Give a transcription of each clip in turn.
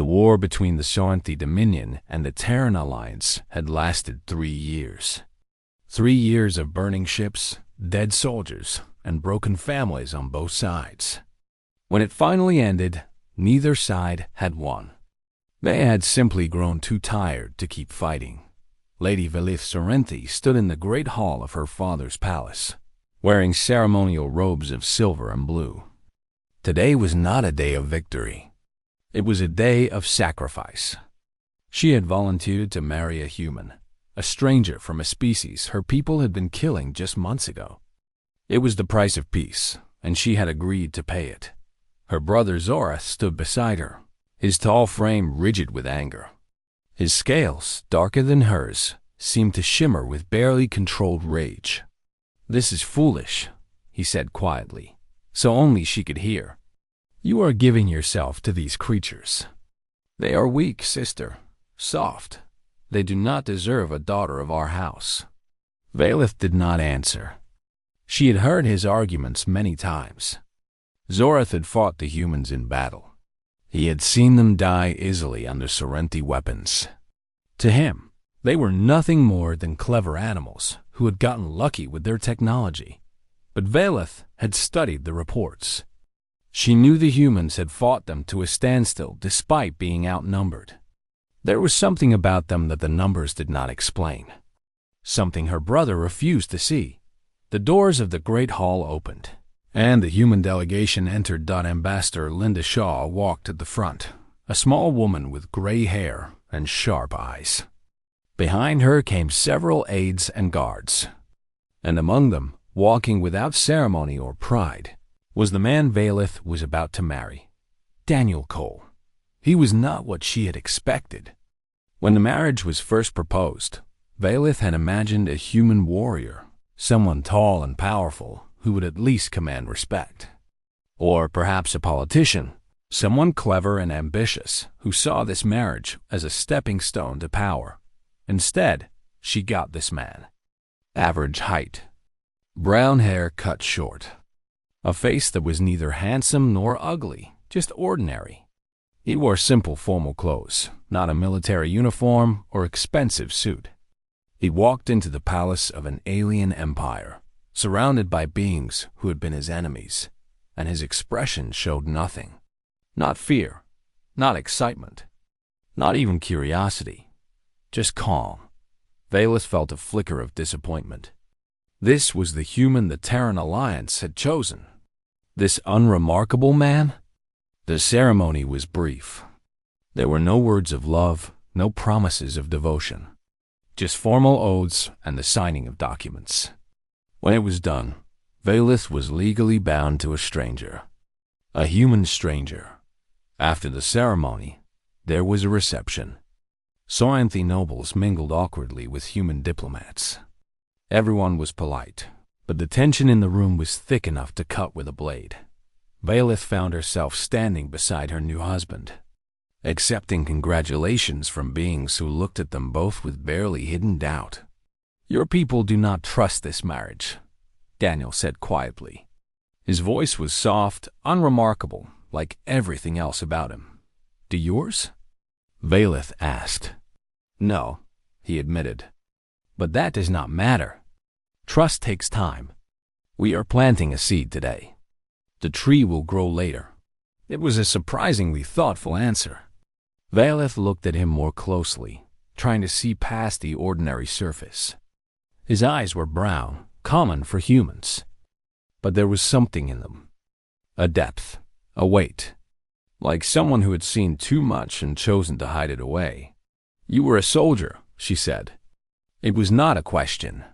The war between the Soanthi Dominion and the Terran Alliance had lasted 3 years. 3 years of burning ships, dead soldiers, and broken families on both sides. When it finally ended, neither side had won. They had simply grown too tired to keep fighting. Lady Velith Sorrenti stood in the great hall of her father's palace, wearing ceremonial robes of silver and blue. Today was not a day of victory. It was a day of sacrifice. She had volunteered to marry a human, a stranger from a species her people had been killing just months ago. It was the price of peace, and she had agreed to pay it. Her brother Zorath stood beside her, his tall frame rigid with anger. His scales, darker than hers, seemed to shimmer with barely controlled rage. "This is foolish," he said quietly, so only she could hear. "You are giving yourself to these creatures. They are weak, sister, soft. They do not deserve a daughter of our house." Velith did not answer. She had heard his arguments many times. Zorath had fought the humans in battle. He had seen them die easily under Sorrenti weapons. To him, they were nothing more than clever animals who had gotten lucky with their technology. But Velith had studied the reports. She knew the humans had fought them to a standstill despite being outnumbered. There was something about them that the numbers did not explain. Something her brother refused to see. The doors of the great hall opened, and the human delegation entered. Ambassador Linda Shaw walked at the front, a small woman with gray hair and sharp eyes. Behind her came several aides and guards, and among them, walking without ceremony or pride, was the man Velith was about to marry, Daniel Cole. He was not what she had expected. When the marriage was first proposed, Velith had imagined a human warrior, someone tall and powerful who would at least command respect. Or perhaps a politician, someone clever and ambitious who saw this marriage as a stepping stone to power. Instead, she got this man. Average height, brown hair cut short, a face that was neither handsome nor ugly, just ordinary. He wore simple formal clothes, not a military uniform or expensive suit. He walked into the palace of an alien empire, surrounded by beings who had been his enemies, and his expression showed nothing. Not fear, not excitement, not even curiosity, just calm. Velith felt a flicker of disappointment. This was the human the Terran Alliance had chosen. This unremarkable man? The ceremony was brief. There were no words of love, no promises of devotion. Just formal oaths and the signing of documents. When it was done, Velith was legally bound to a stranger. A human stranger. After the ceremony, there was a reception. Soanthi nobles mingled awkwardly with human diplomats. Everyone was polite, but the tension in the room was thick enough to cut with a blade. Velith found herself standing beside her new husband, accepting congratulations from beings who looked at them both with barely hidden doubt. "Your people do not trust this marriage," Daniel said quietly. His voice was soft, unremarkable, like everything else about him. "Do yours?" Velith asked. "No," he admitted. "But that does not matter. Trust takes time. We are planting a seed today. The tree will grow later." It was a surprisingly thoughtful answer. Velith looked at him more closely, trying to see past the ordinary surface. His eyes were brown, common for humans. But there was something in them. A depth, a weight. Like someone who had seen too much and chosen to hide it away. "You were a soldier," she said. It was not a question.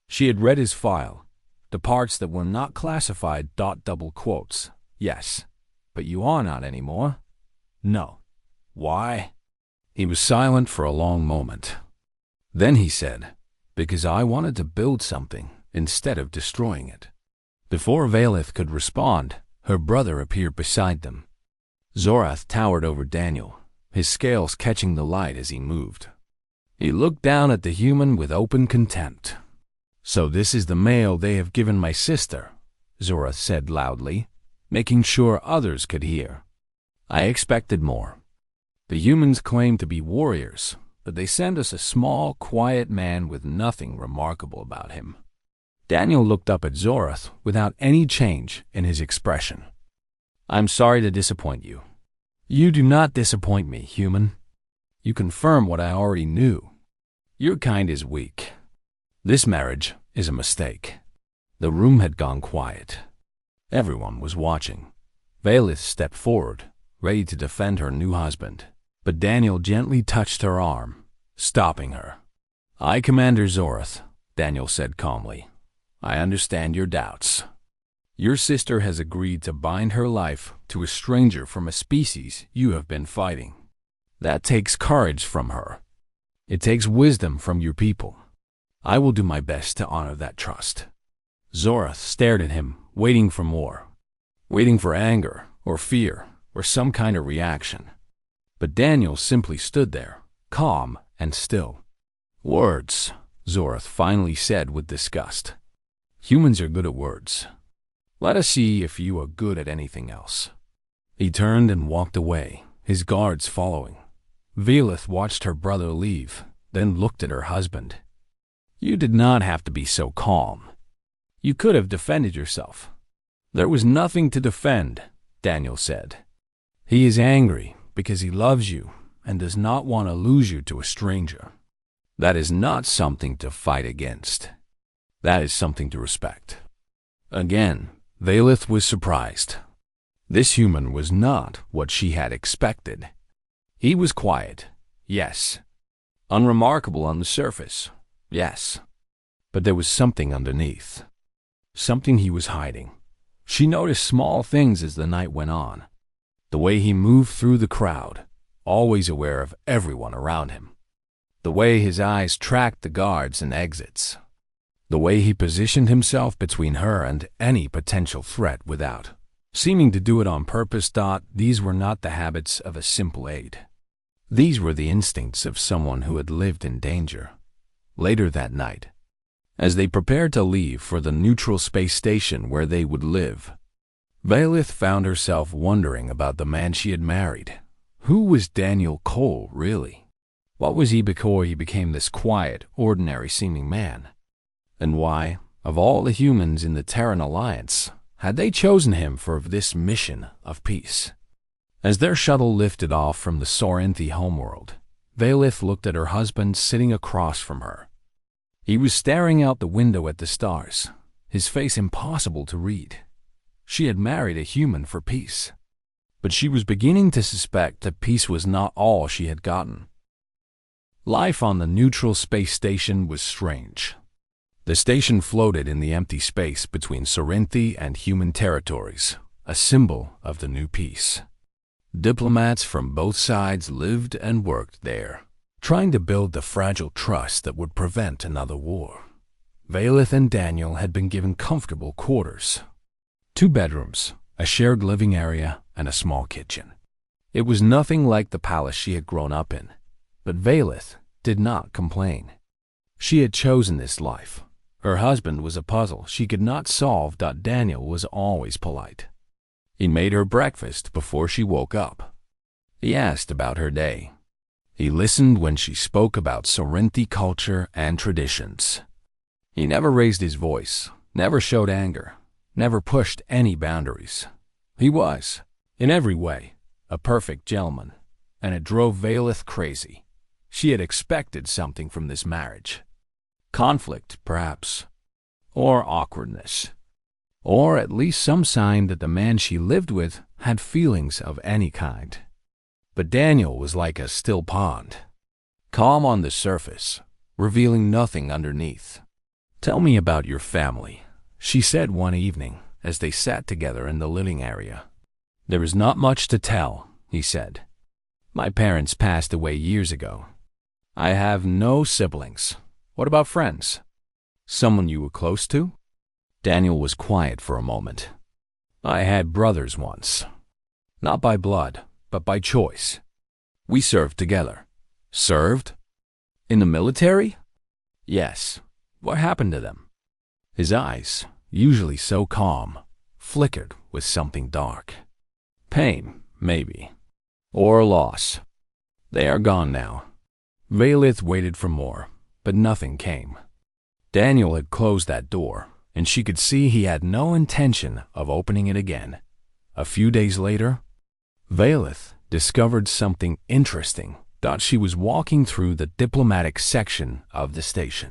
She had read his file, the parts that were not classified. Double quotes. "Yes. But you are not anymore." "No." "Why?" He was silent for a long moment. Then he said, "Because I wanted to build something instead of destroying it." Before Velith could respond, her brother appeared beside them. Zorath towered over Daniel, his scales catching the light as he moved. He looked down at the human with open contempt. "So this is the male they have given my sister," Zorath said loudly, making sure others could hear. "I expected more." The humans claim to be warriors, but they send us a small, quiet man with nothing remarkable about him. Daniel looked up at Zorath without any change in his expression. I'm sorry to disappoint you. You do not disappoint me, human. You confirm what I already knew. Your kind is weak. This marriage is a mistake. The room had gone quiet. Everyone was watching. Valith stepped forward, ready to defend her new husband, but Daniel gently touched her arm, stopping her. I, Commander Zorath, Daniel said calmly. I understand your doubts. Your sister has agreed to bind her life to a stranger from a species you have been fighting. That takes courage from her. It takes wisdom from your people. I will do my best to honor that trust. Zorath stared at him, waiting for more. Waiting for anger, or fear, or some kind of reaction. But Daniel simply stood there, calm and still. Words, Zorath finally said with disgust. Humans are good at words. Let us see if you are good at anything else. He turned and walked away, his guards following. Valith watched her brother leave, then looked at her husband. You did not have to be so calm. You could have defended yourself. There was nothing to defend, Daniel said. He is angry because he loves you and does not want to lose you to a stranger. That is not something to fight against. That is something to respect. Again, Valith was surprised. This human was not what she had expected. He was quiet, yes. Unremarkable on the surface, yes. But there was something underneath. Something he was hiding. She noticed small things as the night went on. The way he moved through the crowd, always aware of everyone around him. The way his eyes tracked the guards and exits. The way he positioned himself between her and any potential threat without, seeming to do it on purpose. These were not the habits of a simple aide. These were the instincts of someone who had lived in danger. Later that night, as they prepared to leave for the neutral space station where they would live, Valith found herself wondering about the man she had married. Who was Daniel Cole, really? What was he before he became this quiet, ordinary-seeming man? And why, of all the humans in the Terran Alliance, had they chosen him for this mission of peace? As their shuttle lifted off from the Sorinthi homeworld, Valith looked at her husband sitting across from her. He was staring out the window at the stars, his face impossible to read. She had married a human for peace, but she was beginning to suspect that peace was not all she had gotten. Life on the neutral space station was strange. The station floated in the empty space between Sorinthi and human territories, a symbol of the new peace. Diplomats from both sides lived and worked there, trying to build the fragile trust that would prevent another war. Valith and Daniel had been given comfortable quarters. 2 bedrooms, a shared living area, and a small kitchen. It was nothing like the palace she had grown up in, but Valith did not complain. She had chosen this life. Her husband was a puzzle she could not solve. Daniel was always polite. He made her breakfast before she woke up. He asked about her day. He listened when she spoke about Sorinthi culture and traditions. He never raised his voice, never showed anger, never pushed any boundaries. He was, in every way, a perfect gentleman, and it drove Valith crazy. She had expected something from this marriage. Conflict, perhaps, or awkwardness, or at least some sign that the man she lived with had feelings of any kind. But Daniel was like a still pond, calm on the surface, revealing nothing underneath. Tell me about your family, she said one evening as they sat together in the living area. There is not much to tell, he said. My parents passed away years ago. I have no siblings. What about friends? Someone you were close to? Daniel was quiet for a moment. I had brothers once. Not by blood, but by choice. We served together. Served? In the military? Yes. What happened to them? His eyes, usually so calm, flickered with something dark. Pain, maybe. Or loss. They are gone now. Valith waited for more, but nothing came. Daniel had closed that door, and she could see he had no intention of opening it again. A few days later, Valith discovered something interesting. Thought she was walking through the diplomatic section of the station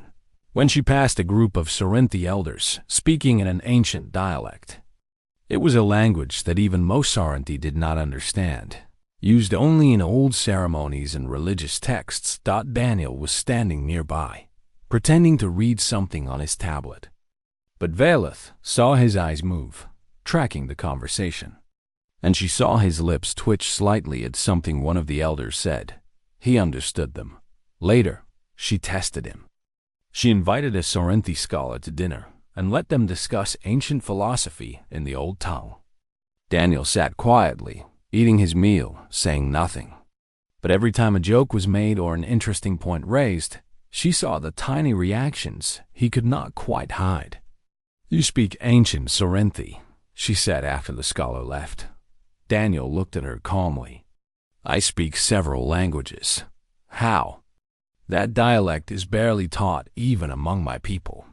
when she passed a group of Sorinthi elders speaking in an ancient dialect. It was a language that even most Sorinthi did not understand, used only in old ceremonies and religious texts. Daniel was standing nearby, pretending to read something on his tablet. But Valith saw his eyes move, tracking the conversation, and she saw his lips twitch slightly at something one of the elders said. He understood them. Later, she tested him. She invited a Sorinthi scholar to dinner and let them discuss ancient philosophy in the old tongue. Daniel sat quietly, eating his meal, saying nothing. But every time a joke was made or an interesting point raised, she saw the tiny reactions he could not quite hide. "You speak ancient Sorinthi," she said after the scholar left. Daniel looked at her calmly. "I speak several languages." "How?" "That dialect is barely taught even among my people.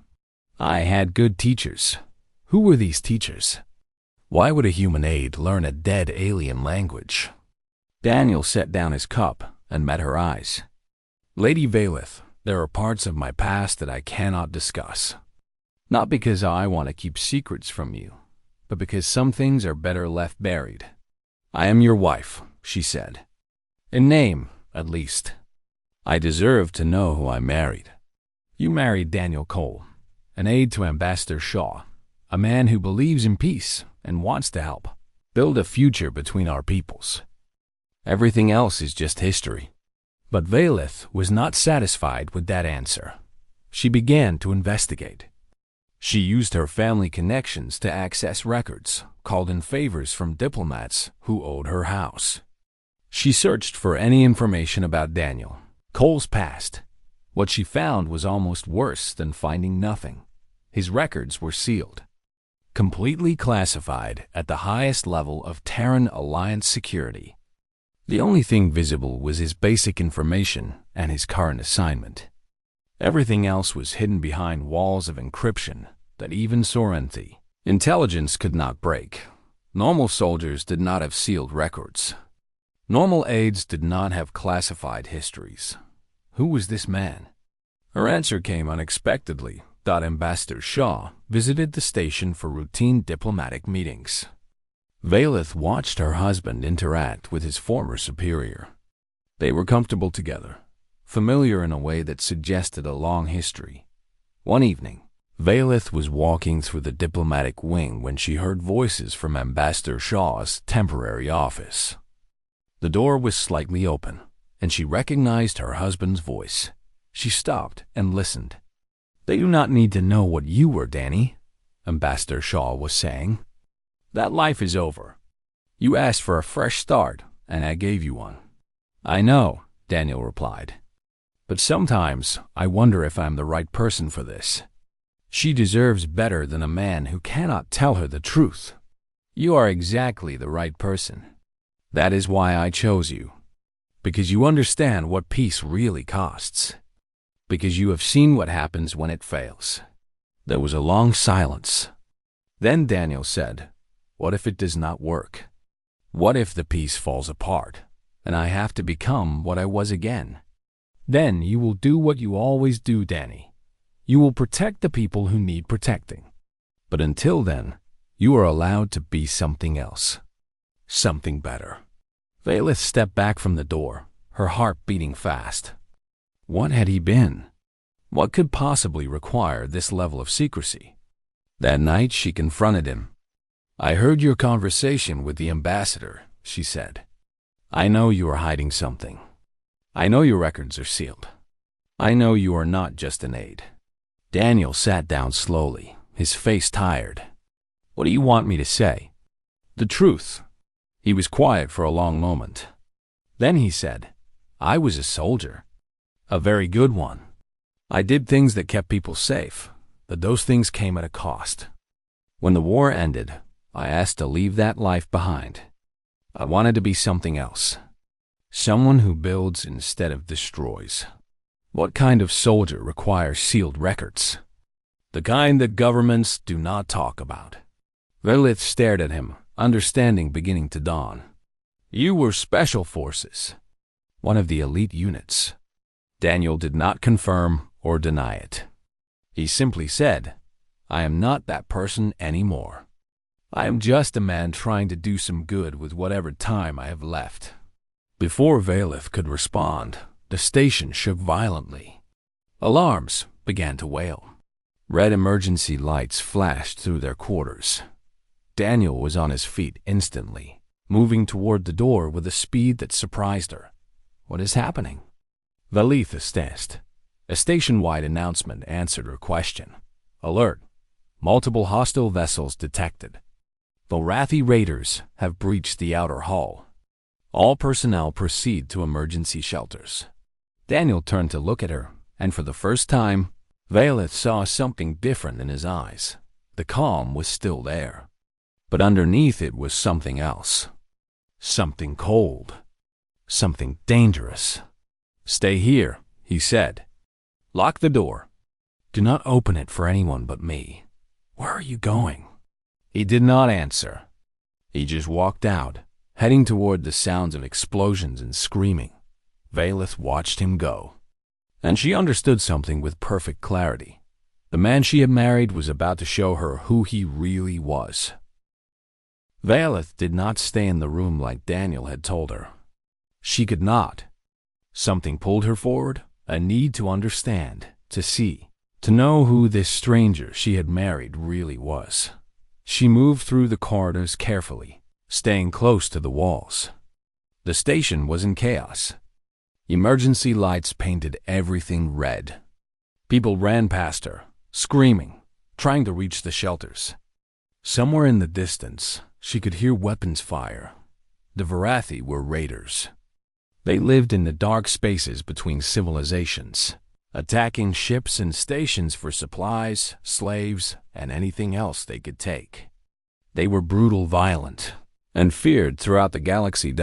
I had good teachers." "Who were these teachers?" "Why would a human aide learn a dead alien language?" Daniel set down his cup and met her eyes. "Lady Valith, there are parts of my past that I cannot discuss. Not because I want to keep secrets from you, but because some things are better left buried. I am your wife," she said. "In name, at least. I deserve to know who I married." "You married Daniel Cole, an aide to Ambassador Shaw, a man who believes in peace and wants to help build a future between our peoples. Everything else is just history." But Valith was not satisfied with that answer. She began to investigate. She used her family connections to access records, called in favors from diplomats who owed her house. She searched for any information about Daniel Cole's past. What she found was almost worse than finding nothing. His records were sealed, completely classified at the highest level of Terran Alliance security. The only thing visible was his basic information and his current assignment. Everything else was hidden behind walls of encryption that even Sorinthi intelligence could not break. Normal soldiers did not have sealed records. Normal aides did not have classified histories. Who was this man? Her answer came unexpectedly. Ambassador Shaw visited the station for routine diplomatic meetings. Valith watched her husband interact with his former superior. They were comfortable together, familiar in a way that suggested a long history. One evening, Valith was walking through the diplomatic wing when she heard voices from Ambassador Shaw's temporary office. The door was slightly open, and she recognized her husband's voice. She stopped and listened. "They do not need to know what you were, Danny," Ambassador Shaw was saying. "That life is over. You asked for a fresh start, and I gave you one." "I know," Daniel replied. "But sometimes I wonder if I'm the right person for this. She deserves better than a man who cannot tell her the truth." "You are exactly the right person. That is why I chose you. Because you understand what peace really costs. Because you have seen what happens when it fails." There was a long silence. Then Daniel said, "What if it does not work? What if the peace falls apart, and I have to become what I was again? Then you will do what you always do, Danny. You will protect the people who need protecting. But until then, you are allowed to be something else. Something better." Valith stepped back from the door, her heart beating fast. What had he been? What could possibly require this level of secrecy? That night she confronted him. "I heard your conversation with the ambassador," she said. "I know you are hiding something. I know your records are sealed. I know you are not just an aide." Daniel sat down slowly, his face tired. "What do you want me to say?" "The truth." He was quiet for a long moment. Then he said, "I was a soldier. A very good one. I did things that kept people safe, but those things came at a cost. When the war ended, I asked to leave that life behind. I wanted to be something else. Someone who builds instead of destroys. What kind of soldier requires sealed records? The kind that governments do not talk about. Velith stared at him, understanding beginning to dawn. You were special forces. One of the elite units. Daniel did not confirm or deny it. He simply said, I am not that person anymore. I am just a man trying to do some good with whatever time I have left. Before Velith could respond, the station shook violently. Alarms began to wail. Red emergency lights flashed through their quarters. Daniel was on his feet instantly, moving toward the door with a speed that surprised her. What is happening? Velith assessed. A station-wide announcement answered her question. Alert. Multiple hostile vessels detected. Vorathi raiders have breached the outer hull. All personnel proceed to emergency shelters. Daniel turned to look at her, and for the first time, Velith saw something different in his eyes. The calm was still there, but underneath it was something else. Something cold. Something dangerous. Stay here, he said. Lock the door. Do not open it for anyone but me. Where are you going? He did not answer. He just walked out, heading toward the sounds of explosions and screaming. Velith watched him go. And she understood something with perfect clarity. The man she had married was about to show her who he really was. Velith did not stay in the room like Daniel had told her. She could not. Something pulled her forward, a need to understand, to see, to know who this stranger she had married really was. She moved through the corridors carefully, staying close to the walls. The station was in chaos. Emergency lights painted everything red. People ran past her, screaming, trying to reach the shelters. Somewhere in the distance, she could hear weapons fire. The Vorathi were raiders. They lived in the dark spaces between civilizations, attacking ships and stations for supplies, slaves, and anything else they could take. They were brutal, violent, and feared throughout the galaxy.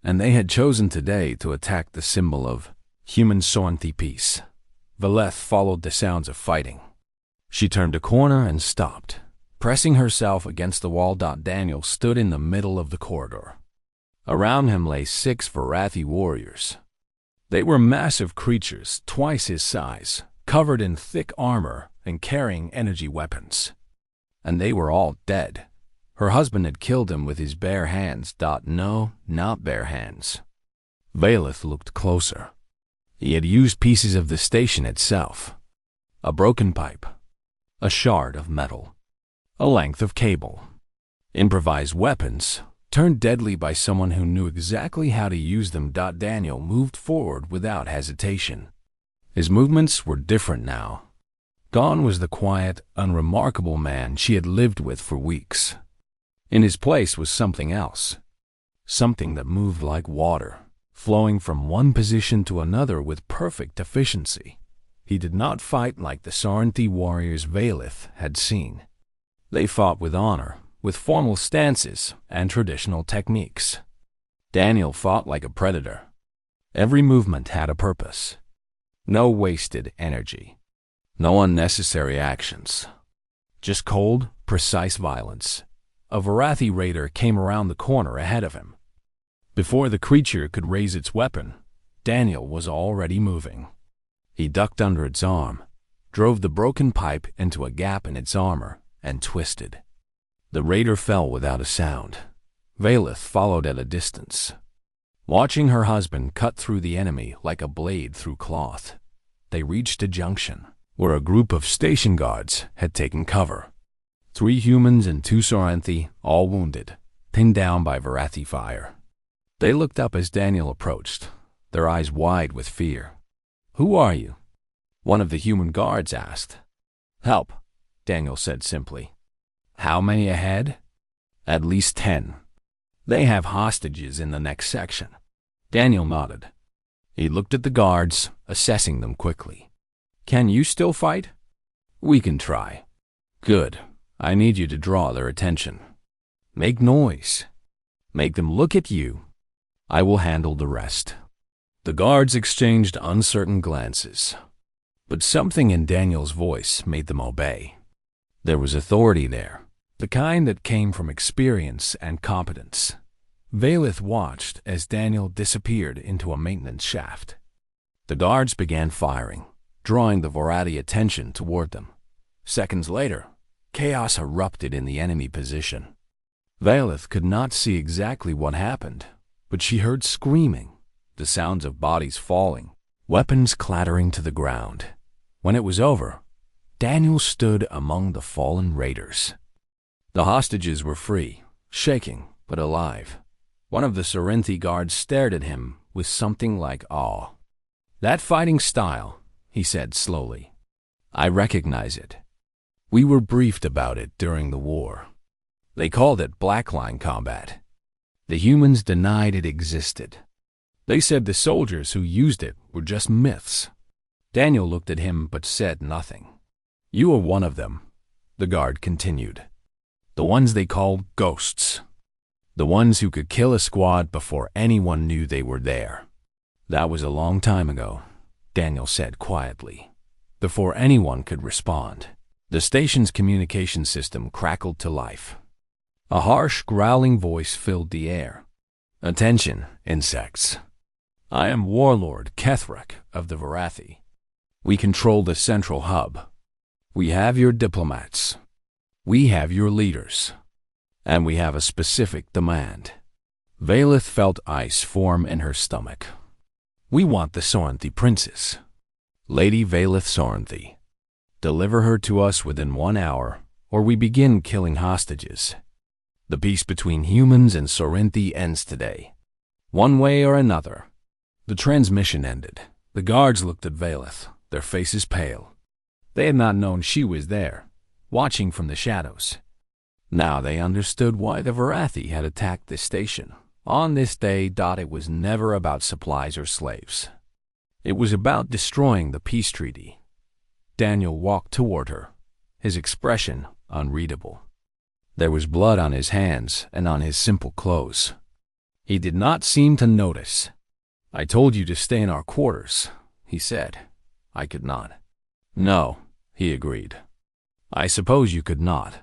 And they had chosen today to attack the symbol of human sovereignty peace. Velith followed the sounds of fighting. She turned a corner and stopped, pressing herself against the wall. Daniel stood in the middle of the corridor. Around him lay 6 Vorathi warriors. They were massive creatures, twice his size, covered in thick armor and carrying energy weapons. And they were all dead. Her husband had killed him with his bare hands. No, not bare hands. Velith looked closer. He had used pieces of the station itself. A broken pipe, a shard of metal, a length of cable. Improvised weapons, turned deadly by someone who knew exactly how to use them. Daniel moved forward without hesitation. His movements were different now. Gone was the quiet, unremarkable man she had lived with for weeks. In his place was something else. Something that moved like water, flowing from one position to another with perfect efficiency. He did not fight like the sovereignty warriors Velith had seen. They fought with honor, with formal stances and traditional techniques. Daniel fought like a predator. Every movement had a purpose. No wasted energy. No unnecessary actions. Just cold, precise violence. A Vorathi raider came around the corner ahead of him. Before the creature could raise its weapon, Daniel was already moving. He ducked under its arm, drove the broken pipe into a gap in its armor, and twisted. The raider fell without a sound. Velith followed at a distance, watching her husband cut through the enemy like a blade through cloth. They reached a junction where a group of station guards had taken cover. 3 humans and 2 Soranthi, all wounded, pinned down by Vorathi fire. They looked up as Daniel approached, their eyes wide with fear. "Who are you?" one of the human guards asked. "Help," Daniel said simply. "How many ahead?" "At least 10. They have hostages in the next section." Daniel nodded. He looked at the guards, assessing them quickly. "Can you still fight?" "We can try." "Good. I need you to draw their attention. Make noise. Make them look at you. I will handle the rest." The guards exchanged uncertain glances, but something in Daniel's voice made them obey. There was authority there, the kind that came from experience and competence. Valeth watched as Daniel disappeared into a maintenance shaft. The guards began firing, drawing the Vorati attention toward them. Seconds later, chaos erupted in the enemy position. Valeth could not see exactly what happened, but she heard screaming, the sounds of bodies falling, weapons clattering to the ground. When it was over, Daniel stood among the fallen raiders. The hostages were free, shaking but alive. One of the Sorrenti guards stared at him with something like awe. "That fighting style," he said slowly. "I recognize it. We were briefed about it during the war. They called it blackline combat. The humans denied it existed. They said the soldiers who used it were just myths." Daniel looked at him but said nothing. "You are one of them," the guard continued. "The ones they called ghosts. The ones who could kill a squad before anyone knew they were there." "That was a long time ago," Daniel said quietly, "before anyone could respond." The station's communication system crackled to life. A harsh, growling voice filled the air. "Attention, insects. I am Warlord Kethrak of the Varathi. We control the central hub. We have your diplomats. We have your leaders. And we have a specific demand." Valeth felt ice form in her stomach. "We want the Sorrenti princess, Lady Valeth Sorrenti. Deliver her to us within 1 hour, or we begin killing hostages. The peace between humans and Sorrenti ends today, one way or another." The transmission ended. The guards looked at Valeth, their faces pale. They had not known she was there, watching from the shadows. Now they understood why the Varathi had attacked this station. On this day, it was never about supplies or slaves. It was about destroying the peace treaty. Daniel walked toward her, his expression unreadable. There was blood on his hands and on his simple clothes. He did not seem to notice. "I told you to stay in our quarters," he said. "I could not." "No," he agreed. "I suppose you could not."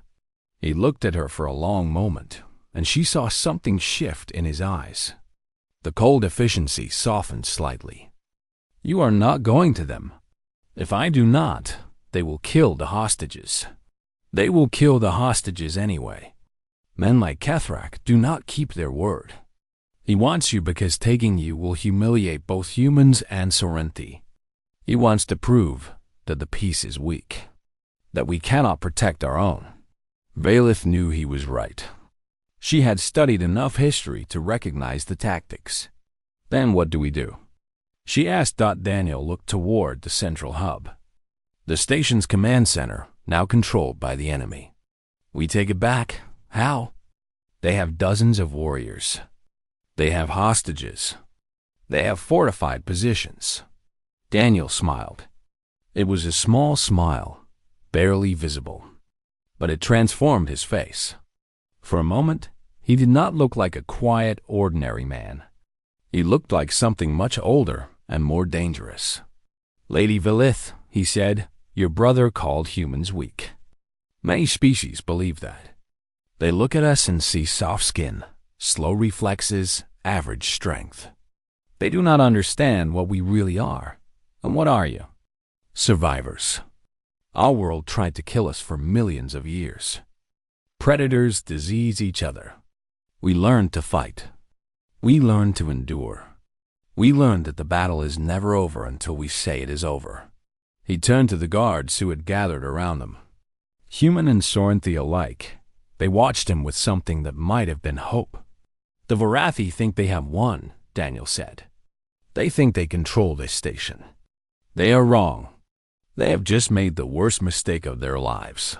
He looked at her for a long moment, and she saw something shift in his eyes. The cold efficiency softened slightly. "You are not going to them. If I do not, they will kill the hostages. They will kill the hostages anyway. Men like Kethrak do not keep their word. He wants you because taking you will humiliate both humans and Sorrenti. He wants to prove that the peace is weak, that we cannot protect our own." Valeth knew he was right. She had studied enough history to recognize the tactics. "Then what do we do?" she asked. Daniel looked toward the central hub, the station's command center, now controlled by the enemy. "We take it back. How?" "They have dozens of warriors. They have hostages. They have fortified positions." Daniel smiled. It was a small smile, barely visible, but it transformed his face. For a moment, he did not look like a quiet, ordinary man. He looked like something much older and more dangerous. "Lady Valeth," he said, "your brother called humans weak. Many species believe that. They look at us and see soft skin, slow reflexes, average strength. They do not understand what we really are. And what are you? Survivors. Our world tried to kill us for millions of years. Predators disease each other. We learned to fight. We learned to endure. We learned that the battle is never over until we say it is over." He turned to the guards who had gathered around them. Human and Sorrenti alike, they watched him with something that might have been hope. "The Varathi think they have won," Daniel said. "They think they control this station. They are wrong. They have just made the worst mistake of their lives."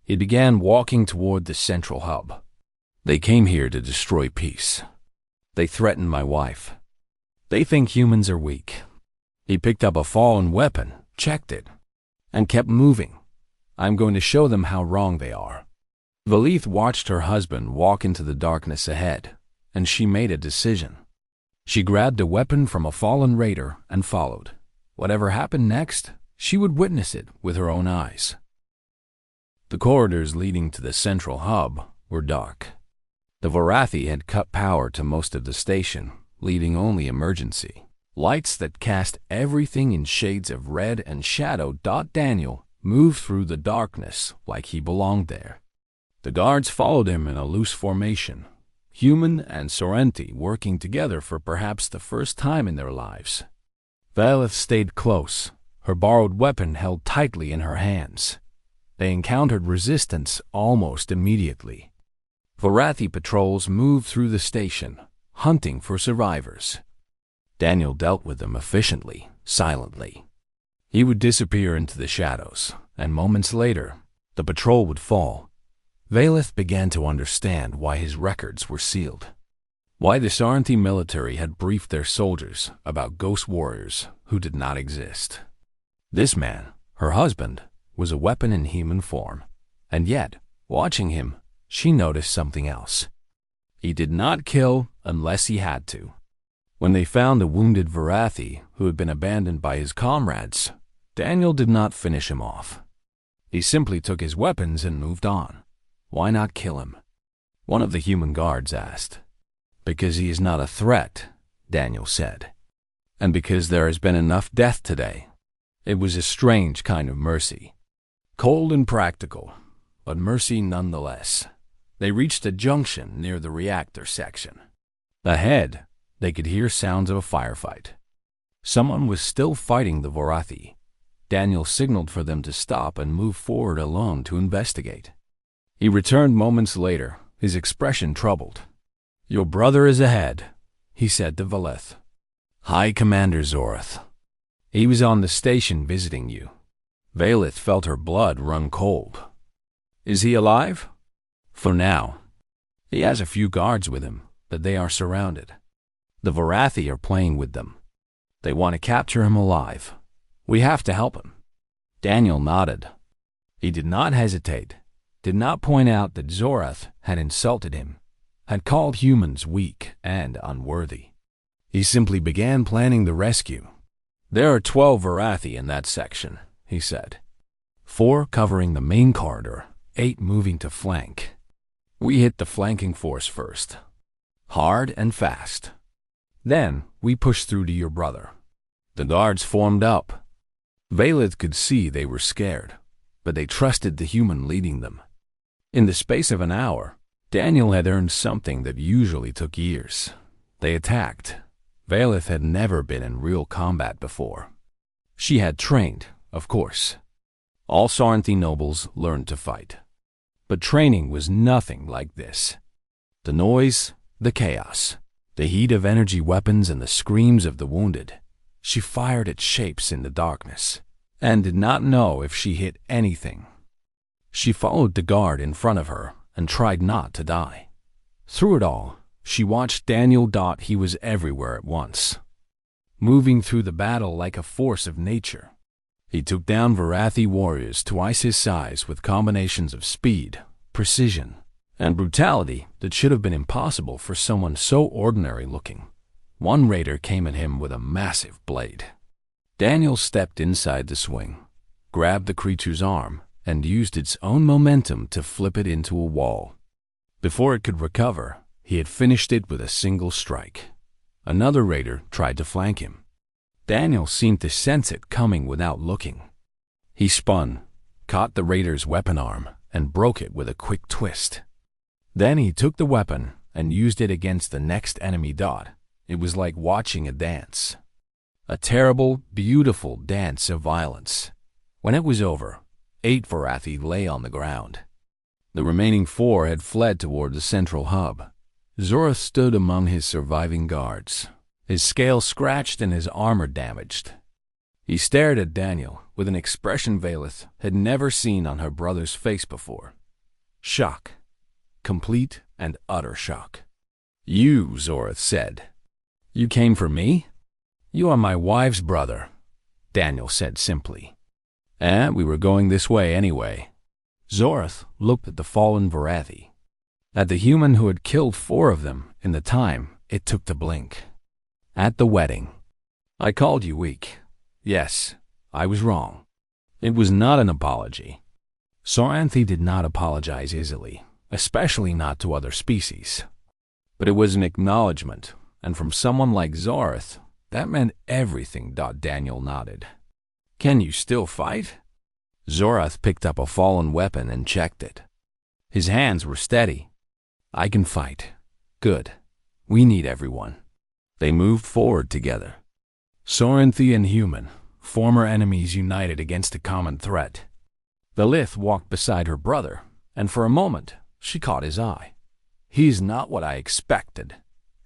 He began walking toward the central hub. "They came here to destroy peace. They threatened my wife. They think humans are weak." He picked up a fallen weapon, checked it, and kept moving. "I'm going to show them how wrong they are." Valeth watched her husband walk into the darkness ahead, and she made a decision. She grabbed a weapon from a fallen raider and followed. Whatever happened next, she would witness it with her own eyes. The corridors leading to the central hub were dark. The Vorathi had cut power to most of the station, leaving only emergency lights that cast everything in shades of red and shadow. Daniel moved through the darkness like he belonged there. The guards followed him in a loose formation, human and Sorrenti working together for perhaps the first time in their lives. Valeth stayed close, her borrowed weapon held tightly in her hands. They encountered resistance almost immediately. Vorathi patrols moved through the station, hunting for survivors. Daniel dealt with them efficiently, silently. He would disappear into the shadows, and moments later, the patrol would fall. Valeth began to understand why his records were sealed, why the Sorrenti military had briefed their soldiers about ghost warriors who did not exist. This man, her husband, was a weapon in human form, and yet, watching him, she noticed something else. He did not kill unless he had to. When they found a wounded Vorathi who had been abandoned by his comrades, Daniel did not finish him off. He simply took his weapons and moved on. Why not kill him? One of the human guards asked. Because he is not a threat, Daniel said. And because there has been enough death today. It was a strange kind of mercy. Cold and practical, but mercy nonetheless. They reached a junction near the reactor section. Ahead, they could hear sounds of a firefight. Someone was still fighting the Vorathi. Daniel signaled for them to stop and move forward alone to investigate. He returned moments later, his expression troubled. "Your brother is ahead," he said to Valeth. "High Commander Zorath. He was on the station visiting you." Valeth felt her blood run cold. "Is he alive?" "For now. He has a few guards with him, but they are surrounded. The Vorathi are playing with them. They want to capture him alive. We have to help him." Daniel nodded. He did not hesitate, did not point out that Zorath had insulted him, had called humans weak and unworthy. He simply began planning the rescue. "There are 12 Vorathi in that section," he said. 4 covering the main corridor, 8 moving to flank. We hit the flanking force first. Hard and fast. Then we pushed through to your brother. The guards formed up. Valeth could see they were scared, but they trusted the human leading them. In the space of an hour, Daniel had earned something that usually took years. They attacked. Valeth had never been in real combat before. She had trained, of course. All Sorrenti nobles learned to fight. But training was nothing like this. The noise, the chaos, the heat of energy weapons and the screams of the wounded. She fired at shapes in the darkness, and did not know if she hit anything. She followed the guard in front of her and tried not to die. Through it all, she watched Daniel. He was everywhere at once, moving through the battle like a force of nature. He took down Vorathi warriors twice his size with combinations of speed, precision, and brutality that should have been impossible for someone so ordinary-looking. One raider came at him with a massive blade. Daniel stepped inside the swing, grabbed the creature's arm, and used its own momentum to flip it into a wall. Before it could recover, he had finished it with a single strike. Another raider tried to flank him. Daniel seemed to sense it coming without looking. He spun, caught the raider's weapon arm, and broke it with a quick twist. Then he took the weapon and used it against the next enemy. It was like watching a dance. A terrible, beautiful dance of violence. When it was over, 8 Vorathi lay on the ground. The remaining 4 had fled toward the central hub. Zorath stood among his surviving guards, his scale scratched and his armor damaged. He stared at Daniel with an expression Valeth had never seen on her brother's face before. Shock. Complete and utter shock. "You," Zorath said. "You came for me?" "You are my wife's brother," Daniel said simply. "And we were going this way anyway." Zorath looked at the fallen Vorathi, at the human who had killed 4 of them in the time it took to blink. At the wedding. I called you weak. Yes, I was wrong. It was not an apology. Saranthi did not apologize easily, especially not to other species. But it was an acknowledgement, and from someone like Zorath, that meant everything. Daniel nodded. Can you still fight? Zorath picked up a fallen weapon and checked it. His hands were steady. I can fight. Good. We need everyone. They moved forward together. Saranthi and Human, former enemies united against a common threat. Velith walked beside her brother, and for a moment she caught his eye. He's not what I expected,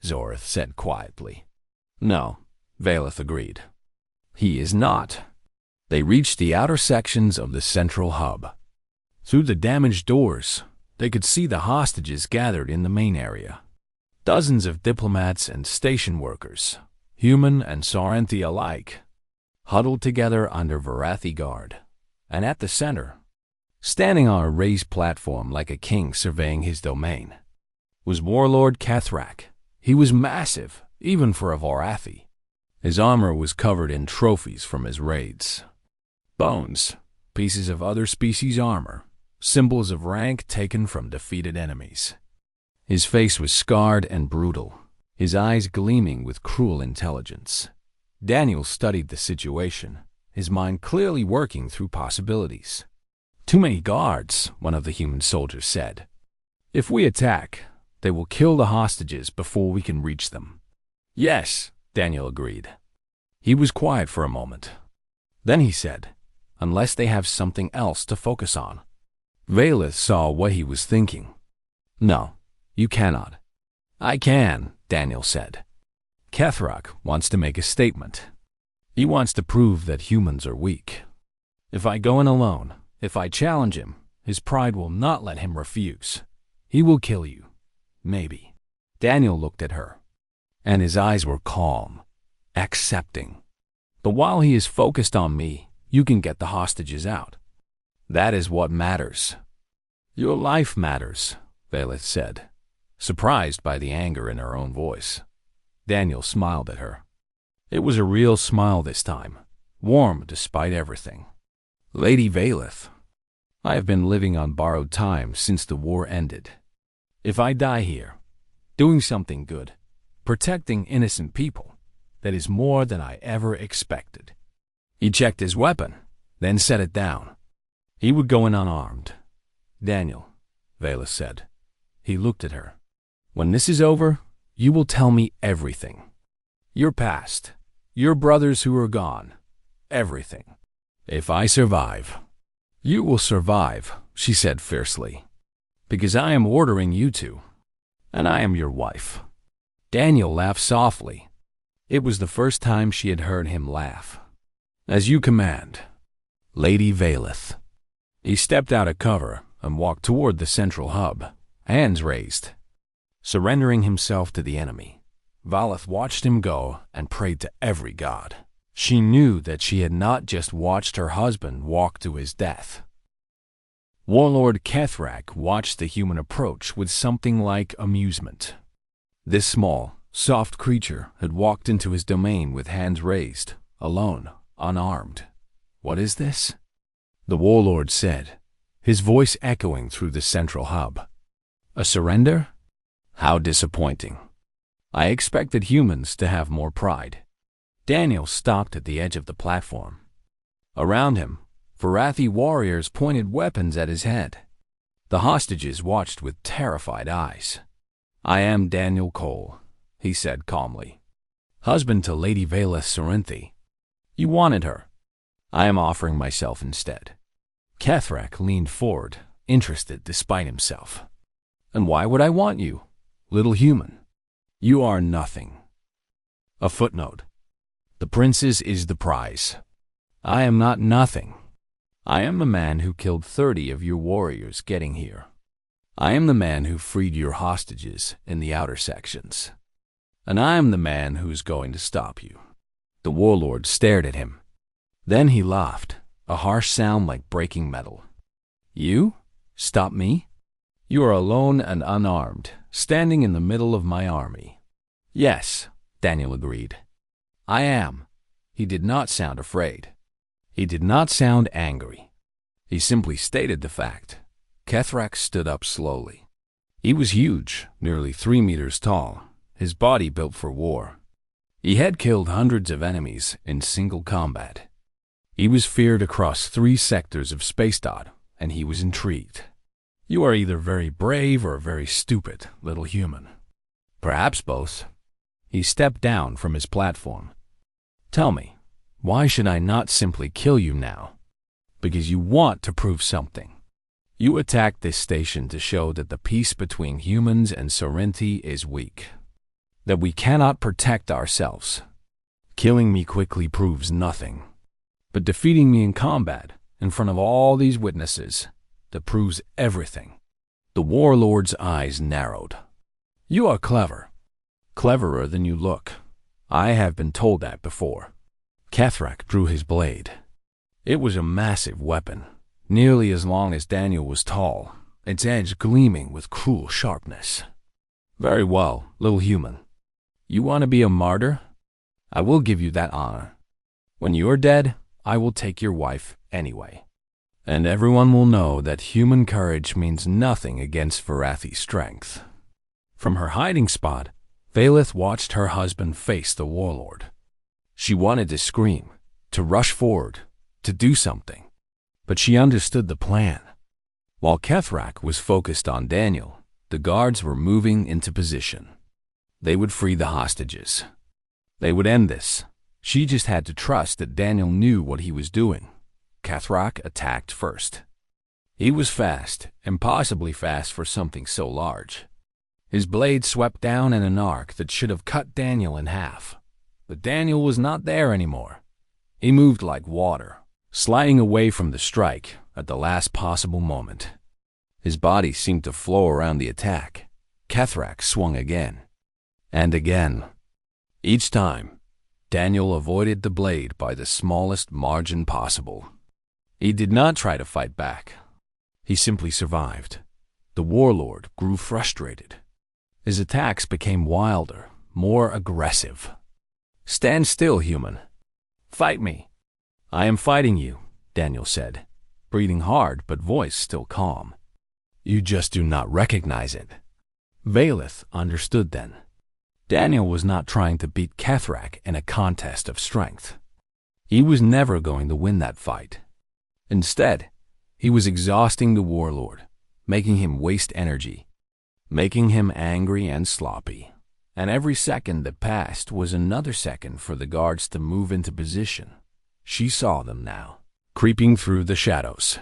Zorath said quietly. No, Velith agreed. He is not. They reached the outer sections of the central hub. Through the damaged doors, they could see the hostages gathered in the main area. Dozens of diplomats and station workers, Human and Saranthi alike, huddled together under Varathi guard. And at the center, standing on a raised platform like a king surveying his domain, was Warlord Kethrak. He was massive, even for a Varathi. His armor was covered in trophies from his raids. Bones, pieces of other species' armor, symbols of rank taken from defeated enemies. His face was scarred and brutal, his eyes gleaming with cruel intelligence. Daniel studied the situation, his mind clearly working through possibilities. Too many guards, one of the human soldiers said. If we attack, they will kill the hostages before we can reach them. Yes, Daniel agreed. He was quiet for a moment. Then he said, unless they have something else to focus on. Velith saw what he was thinking. No, you cannot. I can, Daniel said. Kethrak wants to make a statement. He wants to prove that humans are weak. If I go in alone, if I challenge him, his pride will not let him refuse. He will kill you. Maybe. Daniel looked at her, and his eyes were calm, accepting. But while he is focused on me, you can get the hostages out. That is what matters. Your life matters, Velith said, surprised by the anger in her own voice. Daniel smiled at her. It was a real smile this time, warm despite everything. Lady Velith, I have been living on borrowed time since the war ended. If I die here, doing something good, protecting innocent people, that is more than I ever expected. He checked his weapon, then set it down. He would go in unarmed. Daniel, Velith said. He looked at her. When this is over, you will tell me everything. Your past, your brothers who are gone, everything. If I survive, you will survive, she said fiercely, because I am ordering you to, and I am your wife. Daniel laughed softly. It was the first time she had heard him laugh. As you command, Lady Velith. He stepped out of cover and walked toward the central hub, hands raised. Surrendering himself to the enemy, Velith watched him go and prayed to every god. She knew that she had not just watched her husband walk to his death. Warlord Kethrak watched the human approach with something like amusement. This small, soft creature had walked into his domain with hands raised, alone, unarmed. What is this? The warlord said, his voice echoing through the central hub. A surrender? How disappointing. I expected humans to have more pride. Daniel stopped at the edge of the platform. Around him, Varathi warriors pointed weapons at his head. The hostages watched with terrified eyes. I am Daniel Cole, he said calmly. Husband to Lady Velith Saranthi. You wanted her. I am offering myself instead. Kethrak leaned forward, interested despite himself. And why would I want you, little human? You are nothing. A footnote. The princess is the prize. I am not nothing. I am the man who killed 30 of your warriors getting here. I am the man who freed your hostages in the outer sections. And I am the man who is going to stop you. The warlord stared at him. Then he laughed, a harsh sound like breaking metal. You? Stop me? You are alone and unarmed, standing in the middle of my army. Yes, Daniel agreed. I am. He did not sound afraid. He did not sound angry. He simply stated the fact. Kethrak stood up slowly. He was huge, nearly 3 meters tall, his body built for war. He had killed hundreds of enemies in single combat. He was feared across 3 sectors of Space Dot, and he was intrigued. You are either very brave or very stupid, little human. Perhaps both. He stepped down from his platform. Tell me, why should I not simply kill you now? Because you want to prove something. You attacked this station to show that the peace between humans and Sorrenti is weak. That we cannot protect ourselves. Killing me quickly proves nothing. But defeating me in combat, in front of all these witnesses, that proves everything. The warlord's eyes narrowed. You are clever. Cleverer than you look. I have been told that before. Kethrak drew his blade. It was a massive weapon, nearly as long as Daniel was tall, its edge gleaming with cruel sharpness. Very well, little human. You want to be a martyr? I will give you that honor. When you are dead, I will take your wife anyway. And everyone will know that human courage means nothing against Varathi's strength. From her hiding spot, Valeth watched her husband face the warlord. She wanted to scream, to rush forward, to do something. But she understood the plan. While Kethrak was focused on Daniel, the guards were moving into position. They would free the hostages. They would end this. She just had to trust that Daniel knew what he was doing. Kethrak attacked first. He was fast, impossibly fast for something so large. His blade swept down in an arc that should have cut Daniel in half. But Daniel was not there anymore. He moved like water, sliding away from the strike at the last possible moment. His body seemed to flow around the attack. Kethrak swung again. And again. Each time, Daniel avoided the blade by the smallest margin possible. He did not try to fight back. He simply survived. The warlord grew frustrated. His attacks became wilder, more aggressive. Stand still, human. Fight me. I am fighting you, Daniel said, breathing hard but voice still calm. You just do not recognize it. Valeth understood then. Daniel was not trying to beat Kethrak in a contest of strength. He was never going to win that fight. Instead, he was exhausting the warlord, making him waste energy, making him angry and sloppy. And every second that passed was another second for the guards to move into position. She saw them now, creeping through the shadows.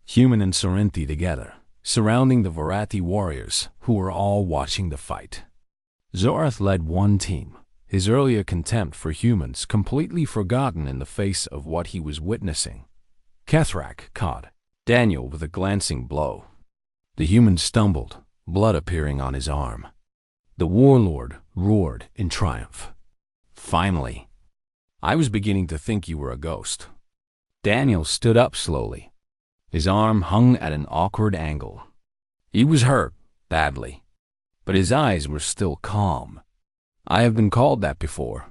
Human and Sorrenti together, surrounding the Varathi warriors who were all watching the fight. Zorath led one team, his earlier contempt for humans completely forgotten in the face of what he was witnessing. Kethrak caught Daniel with a glancing blow. The human stumbled, blood appearing on his arm. The warlord roared in triumph. Finally. I was beginning to think you were a ghost. Daniel stood up slowly. His arm hung at an awkward angle. He was hurt, badly, but his eyes were still calm. I have been called that before,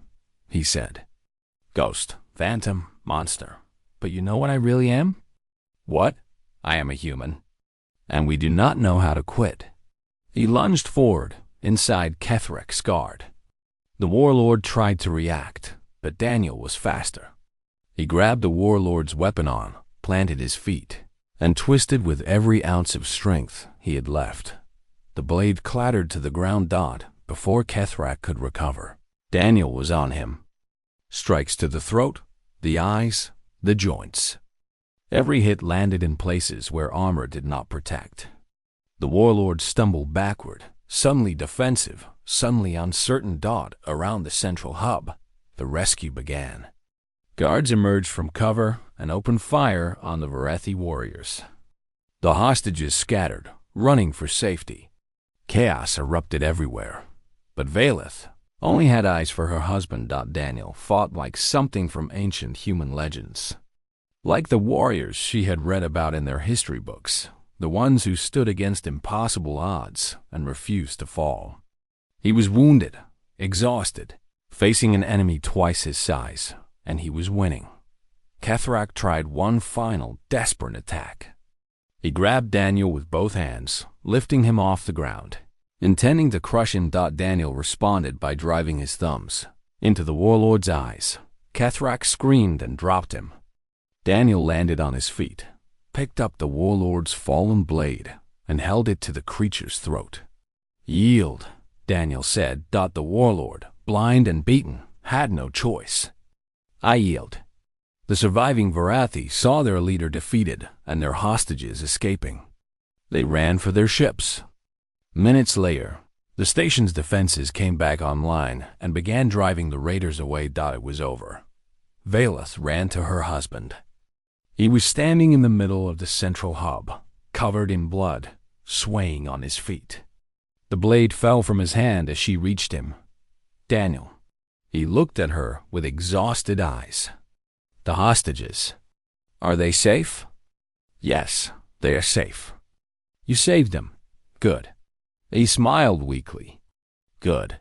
he said. Ghost, phantom, monster. But you know what I really am? What? I am a human. And we do not know how to quit. He lunged forward, inside Kethrak's guard. The warlord tried to react, but Daniel was faster. He grabbed the warlord's weapon arm, planted his feet, and twisted with every ounce of strength he had left. The blade clattered to the ground before Kethrak could recover. Daniel was on him. Strikes to the throat, the eyes, the joints. Every hit landed in places where armor did not protect. The warlord stumbled backward, suddenly defensive, suddenly uncertain around the central hub. The rescue began. Guards emerged from cover and opened fire on the Varathi warriors. The hostages scattered, running for safety. Chaos erupted everywhere. But Valeth only had eyes for her husband. Daniel fought like something from ancient human legends. Like the warriors she had read about in their history books, the ones who stood against impossible odds and refused to fall. He was wounded, exhausted, facing an enemy twice his size, and he was winning. Kethrak tried one final, desperate attack. He grabbed Daniel with both hands, lifting him off the ground. Intending to crush him, Daniel responded by driving his thumbs into the warlord's eyes. Kethrak screamed and dropped him. Daniel landed on his feet, picked up the warlord's fallen blade, and held it to the creature's throat. "Yield," Daniel said. The warlord, blind and beaten, had no choice. "I yield." The surviving Varathi saw their leader defeated and their hostages escaping. They ran for their ships. Minutes later, the station's defenses came back online and began driving the raiders away. It was over. Valeth ran to her husband. He was standing in the middle of the central hub, covered in blood, swaying on his feet. The blade fell from his hand as she reached him. "Daniel." He looked at her with exhausted eyes. "The hostages. Are they safe?" "Yes, they are safe." "You saved them. Good." He smiled weakly. "Good."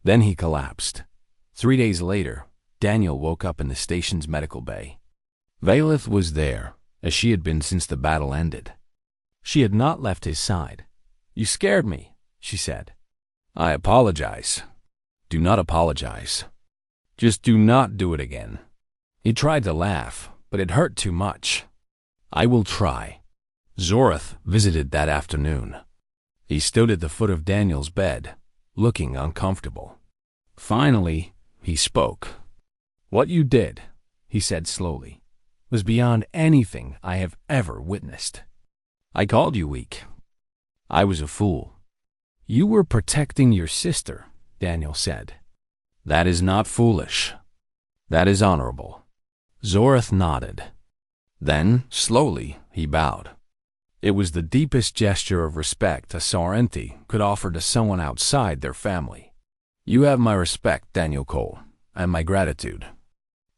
Then he collapsed. 3 days later, Daniel woke up in the station's medical bay. Valeth was there, as she had been since the battle ended. She had not left his side. "You scared me," she said. "I apologize." "Do not apologize. Just do not do it again." He tried to laugh, but it hurt too much. "I will try." Zorath visited that afternoon. He stood at the foot of Daniel's bed, looking uncomfortable. Finally, he spoke. "What you did," he said slowly, "was beyond anything I have ever witnessed. I called you weak. I was a fool." "You were protecting your sister," Daniel said. "That is not foolish. That is honorable." Zorath nodded. Then, slowly, he bowed. It was the deepest gesture of respect a Sorrenti could offer to someone outside their family. "You have my respect, Daniel Cole, and my gratitude.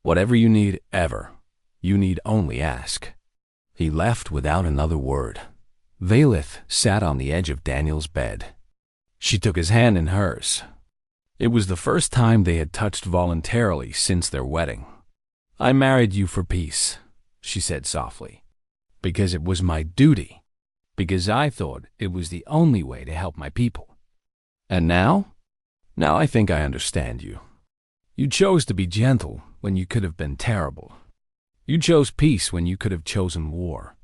Whatever you need ever, you need only ask." He left without another word. Valeth sat on the edge of Daniel's bed. She took his hand in hers. It was the first time they had touched voluntarily since their wedding. "I married you for peace," she said softly, "because it was my duty, because I thought it was the only way to help my people. And now? Now I think I understand you. You chose to be gentle when you could have been terrible. You chose peace when you could have chosen war.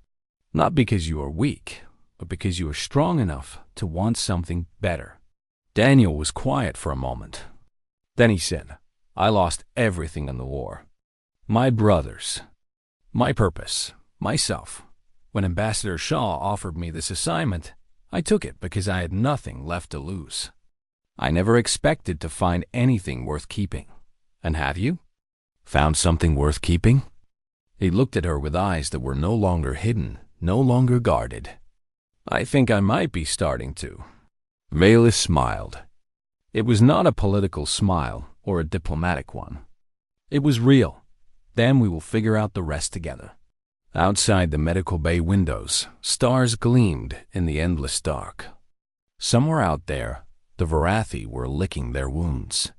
Not because you are weak, but because you are strong enough to want something better." Daniel was quiet for a moment. Then he said, "I lost everything in the war. My brothers, my purpose, myself. When Ambassador Shaw offered me this assignment, I took it because I had nothing left to lose. I never expected to find anything worth keeping. And have you? Found something worth keeping?" He looked at her with eyes that were no longer hidden, no longer guarded. "I think I might be starting to." Valeth smiled. It was not a political smile or a diplomatic one. It was real. "Then we will figure out the rest together." Outside the medical bay windows, stars gleamed in the endless dark. Somewhere out there, the Varathi were licking their wounds.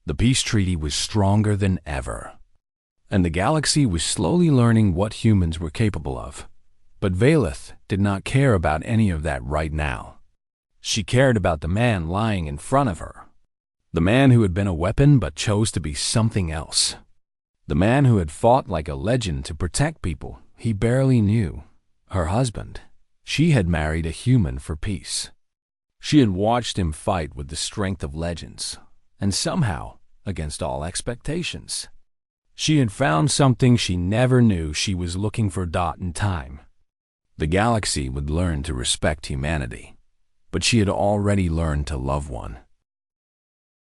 The peace treaty was stronger than ever, and the galaxy was slowly learning what humans were capable of. But Valeth did not care about any of that right now. She cared about the man lying in front of her. The man who had been a weapon but chose to be something else. The man who had fought like a legend to protect people he barely knew. Her husband. She had married a human for peace. She had watched him fight with the strength of legends, and somehow, against all expectations, she had found something she never knew she was looking for. In time, the galaxy would learn to respect humanity, but she had already learned to love one.